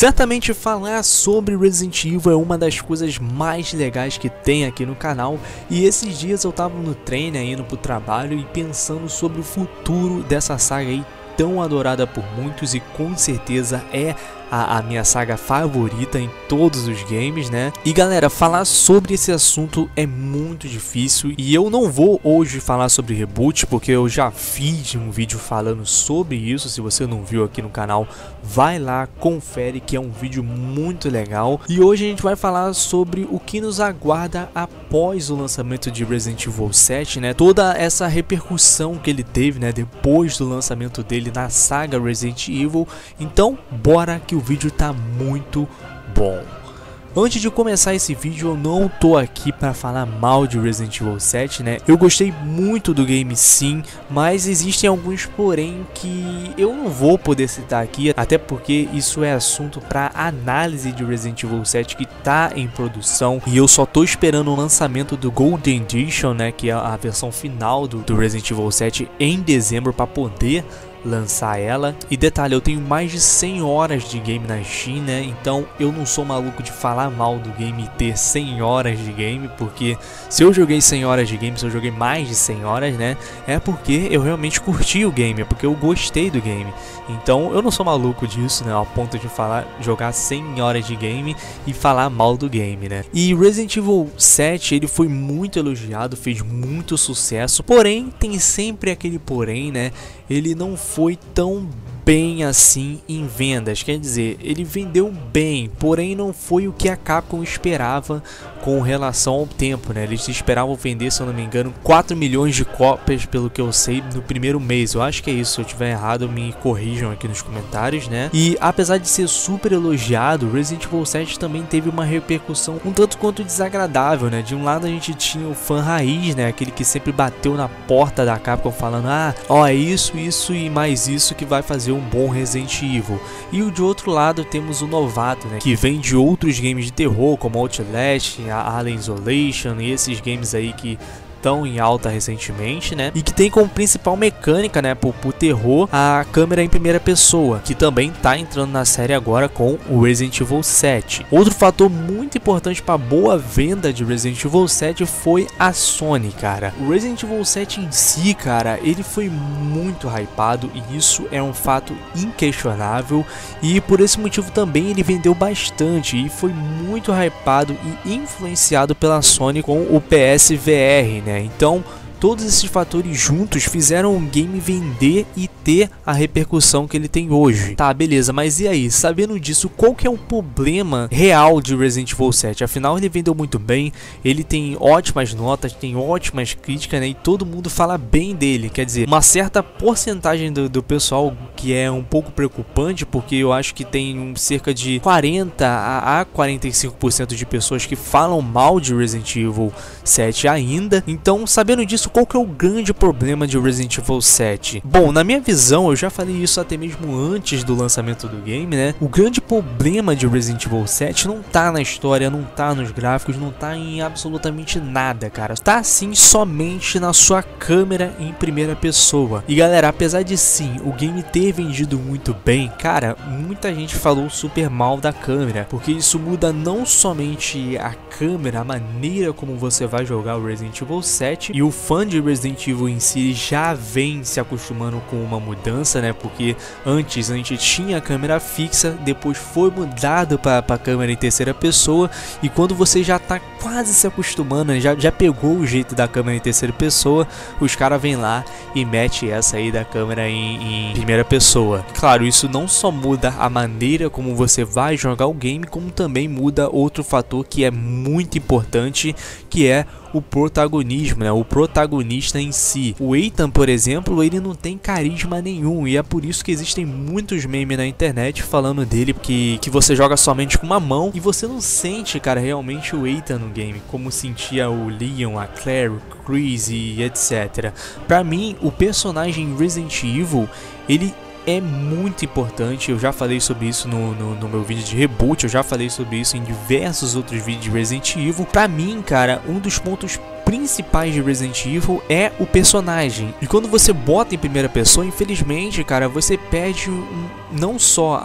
Certamente falar sobre Resident Evil é uma das coisas mais legais que tem aqui no canal, e esses dias eu tava no trem, né, indo pro trabalho e pensando sobre o futuro dessa saga aí tão adorada por muitos e com certeza é a minha saga favorita em todos os games, né? E galera, falar sobre esse assunto é muito difícil e eu não vou hoje falar sobre reboot porque eu já fiz um vídeo falando sobre isso. Se você não viu aqui no canal, vai lá, confere que é um vídeo muito legal. E hoje a gente vai falar sobre o que nos aguarda após o lançamento de Resident Evil 7, né? Toda essa repercussão que ele teve, né, depois do lançamento dele na saga Resident Evil. Então, bora que o vídeo tá muito bom. Antes de começar esse vídeo, eu não tô aqui para falar mal de Resident Evil 7, né? Eu gostei muito do game sim, mas existem alguns porém que eu não vou poder citar aqui, até porque isso é assunto para análise de Resident Evil 7 que tá em produção e eu só tô esperando o lançamento do Golden Edition, né, que é a versão final do Resident Evil 7 em dezembro para poder lançar ela. E detalhe, eu tenho mais de 100 horas de game na Steam, né? Então eu não sou maluco de falar mal do game e ter 100 horas de game, porque se eu joguei 100 horas de game, se eu joguei mais de 100 horas, né, é porque eu realmente curti o game, é porque eu gostei do game. Então eu não sou maluco disso, né, ao ponto de jogar 100 horas de game e falar mal do game, né? E Resident Evil 7, ele foi muito elogiado, fez muito sucesso, porém tem sempre aquele porém, né? Ele não foi tão bem assim em vendas, quer dizer, ele vendeu bem, porém não foi o que a Capcom esperava com relação ao tempo, né? Eles esperavam vender, se eu não me engano, 4 milhões de cópias, pelo que eu sei, no primeiro mês. Eu acho que é isso, se eu estiver errado me corrijam aqui nos comentários, né? E apesar de ser super elogiado, Resident Evil 7 também teve uma repercussão um tanto quanto desagradável, né? De um lado a gente tinha o fã raiz, né? Aquele que sempre bateu na porta da Capcom falando, ó, é isso e mais isso que vai fazer um bom Resident Evil. E o de outro lado temos o novato, né, que vem de outros games de terror como Outlast, a Alien Isolation e esses games aí que tão em alta recentemente, né? E que tem como principal mecânica, né, pro terror, a câmera em primeira pessoa, que também tá entrando na série agora com o Resident Evil 7. Outro fator muito importante para boa venda de Resident Evil 7 foi a Sony, cara. O Resident Evil 7 em si, cara, ele foi muito hypado e isso é um fato inquestionável, e por esse motivo também ele vendeu bastante e foi muito hypado e influenciado pela Sony com o PSVR, né? Então, todos esses fatores juntos fizeram o game vender e ter a repercussão que ele tem hoje. Tá, beleza, mas e aí? Sabendo disso, qual que é o problema real de Resident Evil 7? Afinal, ele vendeu muito bem, ele tem ótimas notas, tem ótimas críticas, né? E todo mundo fala bem dele. Quer dizer, uma certa porcentagem do pessoal que é um pouco preocupante, porque eu acho que tem cerca de 40 a 45% de pessoas que falam mal de Resident Evil 7 ainda. Então, sabendo disso, qual que é o grande problema de Resident Evil 7? Bom, na minha visão, eu já falei isso até mesmo antes do lançamento do game, né? O grande problema de Resident Evil 7 não tá na história, não tá nos gráficos, não tá em absolutamente nada, cara. Tá sim somente na sua câmera em primeira pessoa. E galera, apesar de sim o game ter vendido muito bem, cara, muita gente falou super mal da câmera, porque isso muda não somente a câmera, a maneira como você vai jogar o Resident Evil 7, e o fã de Resident Evil em si já vem se acostumando com uma mudança, né? Porque antes a gente tinha a câmera fixa, depois foi mudado para a câmera em terceira pessoa, e quando você já tá quase se acostumando, já pegou o jeito da câmera em terceira pessoa, os caras vêm lá e mete essa aí da câmera em primeira pessoa. Claro, isso não só muda a maneira como você vai jogar o game, como também muda outro fator que é muito importante, que é o protagonismo, né? O protagonista em si. O Ethan, por exemplo, ele não tem carisma nenhum, e é por isso que existem muitos memes na internet falando dele, que você joga somente com uma mão e você não sente, cara, realmente o Ethan no game, como sentia o Leon, a Claire, o Chris e etc. Pra mim, o personagem Resident Evil, ele é muito importante. Eu já falei sobre isso no meu vídeo de reboot, eu já falei sobre isso em diversos outros vídeos de Resident Evil. Pra mim, cara, um dos pontos principais de Resident Evil é o personagem. E quando você bota em primeira pessoa, infelizmente, cara, você perde não só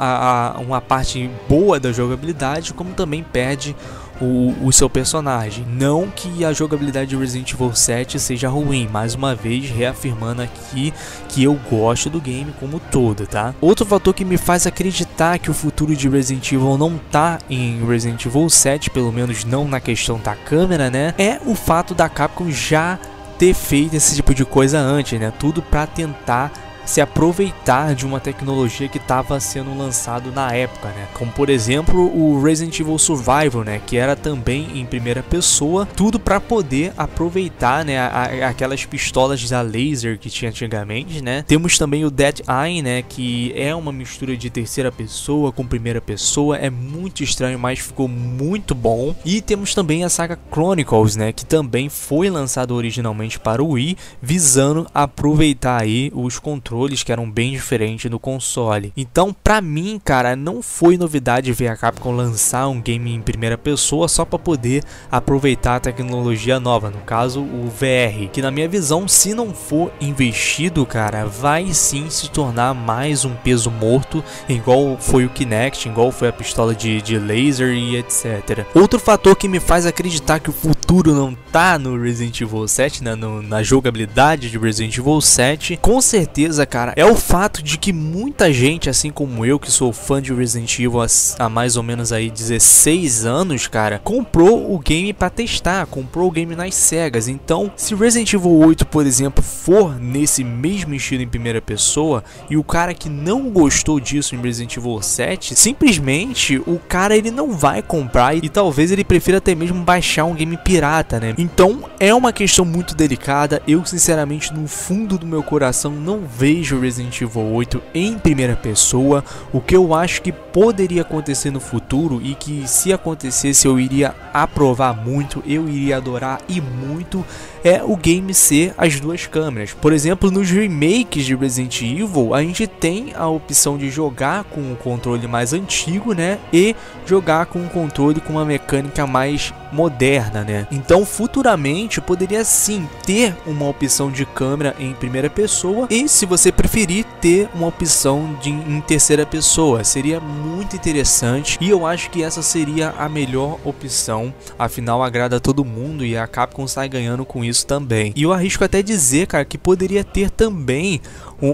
uma parte boa da jogabilidade, como também perde o seu personagem. Não que a jogabilidade de Resident Evil 7 seja ruim, mais uma vez reafirmando aqui que eu gosto do game como todo, tá? Outro fator que me faz acreditar que o futuro de Resident Evil não tá em Resident Evil 7, pelo menos não na questão da câmera, né? É o fato da Capcom já ter feito esse tipo de coisa antes, né? Tudo pra tentar se aproveitar de uma tecnologia que estava sendo lançado na época, né? Como por exemplo o Resident Evil Survival, né? Que era também em primeira pessoa, tudo para poder aproveitar, né? Aquelas pistolas da laser que tinha antigamente, né? Temos também o Dead Eye, né? Que é uma mistura de terceira pessoa com primeira pessoa, é muito estranho, mas ficou muito bom. E temos também a saga Chronicles, né? Que também foi lançado originalmente para o Wii, visando aproveitar aí os controles que eram bem diferentes no console. Então, pra mim, cara, não foi novidade ver a Capcom lançar um game em primeira pessoa só para poder aproveitar a tecnologia nova, no caso o VR, que na minha visão, se não for investido, cara, vai sim se tornar mais um peso morto, igual foi o Kinect, igual foi a pistola de laser e etc. Outro fator que me faz acreditar que o futuro não tá no Resident Evil 7, na jogabilidade de Resident Evil 7, com certeza, cara, é o fato de que muita gente, assim como eu, que sou fã de Resident Evil há mais ou menos aí 16 anos, cara, comprou o game pra testar, comprou o game nas cegas. Então, se Resident Evil 8, por exemplo, for nesse mesmo estilo em primeira pessoa, e o cara que não gostou disso em Resident Evil 7, simplesmente o cara ele não vai comprar e talvez ele prefira até mesmo baixar um game pirata, né? Então, é uma questão muito delicada. Eu, sinceramente, no fundo do meu coração, não vejo Resident Evil 8 em primeira pessoa. O que eu acho que poderia acontecer no futuro e que se acontecesse eu iria aprovar muito, eu iria adorar e muito, é o game ser as duas câmeras. Por exemplo, nos remakes de Resident Evil, a gente tem a opção de jogar com o controle mais antigo, né, e jogar com um controle com uma mecânica mais moderna, né. Então, futuramente poderia sim ter uma opção de câmera em primeira pessoa e, se você preferir, ter uma opção em terceira pessoa. Seria muito interessante e eu acho que essa seria a melhor opção, afinal agrada a todo mundo e a Capcom sai ganhando com isso também. E eu arrisco até dizer, cara, que poderia ter também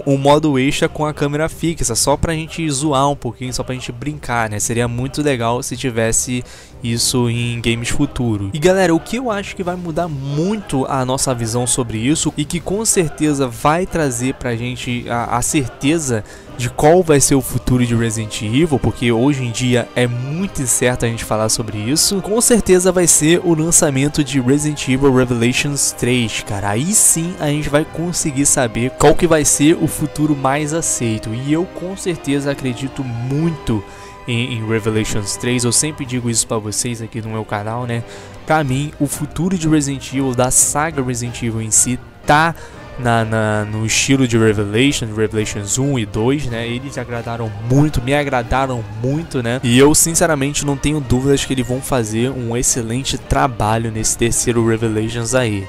um modo extra com a câmera fixa, só pra gente zoar um pouquinho, só pra gente brincar, né? Seria muito legal se tivesse isso em games futuros. E galera, o que eu acho que vai mudar muito a nossa visão sobre isso e que com certeza vai trazer pra gente a certeza de qual vai ser o futuro de Resident Evil, porque hoje em dia é muito incerto a gente falar sobre isso, com certeza vai ser o lançamento de Resident Evil Revelations 3, cara. Aí sim a gente vai conseguir saber qual que vai ser o futuro mais aceito, e eu com certeza acredito muito em Revelations 3, eu sempre digo isso pra vocês aqui no meu canal, né? Pra mim, o futuro de Resident Evil, da saga Resident Evil em si, tá no estilo de Revelations 1 e 2, né? Eles agradaram muito, me agradaram muito, né? E eu sinceramente não tenho dúvidas que eles vão fazer um excelente trabalho nesse terceiro Revelations aí.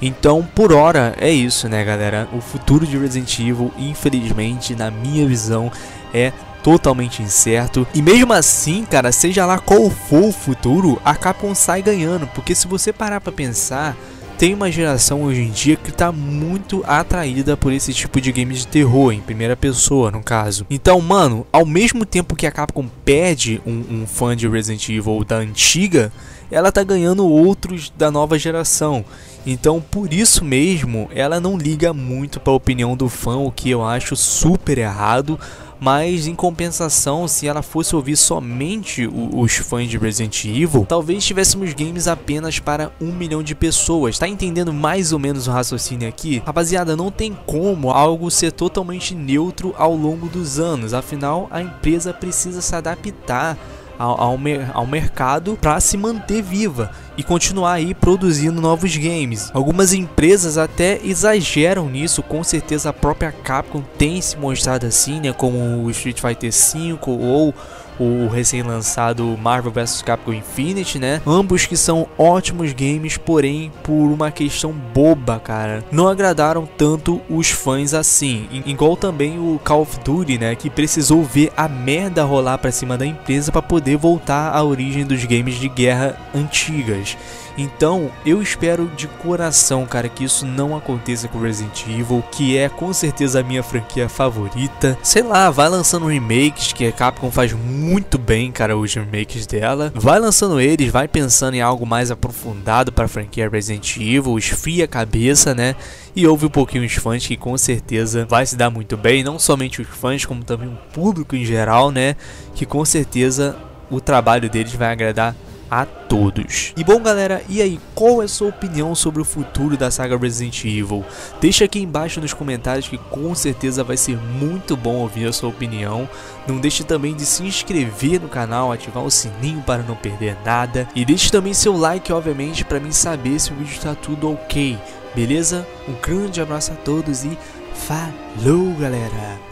Então, por hora, é isso, né, galera? O futuro de Resident Evil, infelizmente, na minha visão, é totalmente incerto. E mesmo assim, cara, seja lá qual for o futuro, a Capcom sai ganhando. Porque se você parar pra pensar, tem uma geração hoje em dia que tá muito atraída por esse tipo de games de terror, em primeira pessoa, no caso. Então, mano, ao mesmo tempo que a Capcom perde um fã de Resident Evil da antiga, ela tá ganhando outros da nova geração. Então, por isso mesmo, ela não liga muito pra opinião do fã, o que eu acho super errado. Mas em compensação, se ela fosse ouvir somente os fãs de Resident Evil, talvez tivéssemos games apenas para 1 milhão de pessoas. Tá entendendo mais ou menos o raciocínio aqui? Rapaziada, não tem como algo ser totalmente neutro ao longo dos anos. Afinal, a empresa precisa se adaptar ao mercado para se manter viva e continuar aí produzindo novos games. Algumas empresas até exageram nisso, com certeza a própria Capcom tem se mostrado assim, né, como o Street Fighter V ou o recém-lançado Marvel vs Capcom Infinite, né? Ambos que são ótimos games, porém por uma questão boba, cara, não agradaram tanto os fãs assim. Igual também o Call of Duty, né, que precisou ver a merda rolar pra cima da empresa para poder voltar à origem dos games de guerra antigas. Então, eu espero de coração, cara, que isso não aconteça com Resident Evil, que é com certeza a minha franquia favorita. Sei lá, vai lançando remakes, que a Capcom faz muito bem, cara, os remakes dela. Vai lançando eles, vai pensando em algo mais aprofundado para a franquia Resident Evil, esfria a cabeça, né? E ouve um pouquinho os fãs, que com certeza vai se dar muito bem, não somente os fãs, como também o público em geral, né? Que com certeza o trabalho deles vai agradar a todos. E bom, galera, e aí, qual é a sua opinião sobre o futuro da saga Resident Evil? Deixa aqui embaixo nos comentários, que com certeza vai ser muito bom ouvir a sua opinião. Não deixe também de se inscrever no canal, ativar o sininho para não perder nada, e deixe também seu like, obviamente, para mim saber se o vídeo está tudo ok, beleza? Um grande abraço a todos e falou, galera!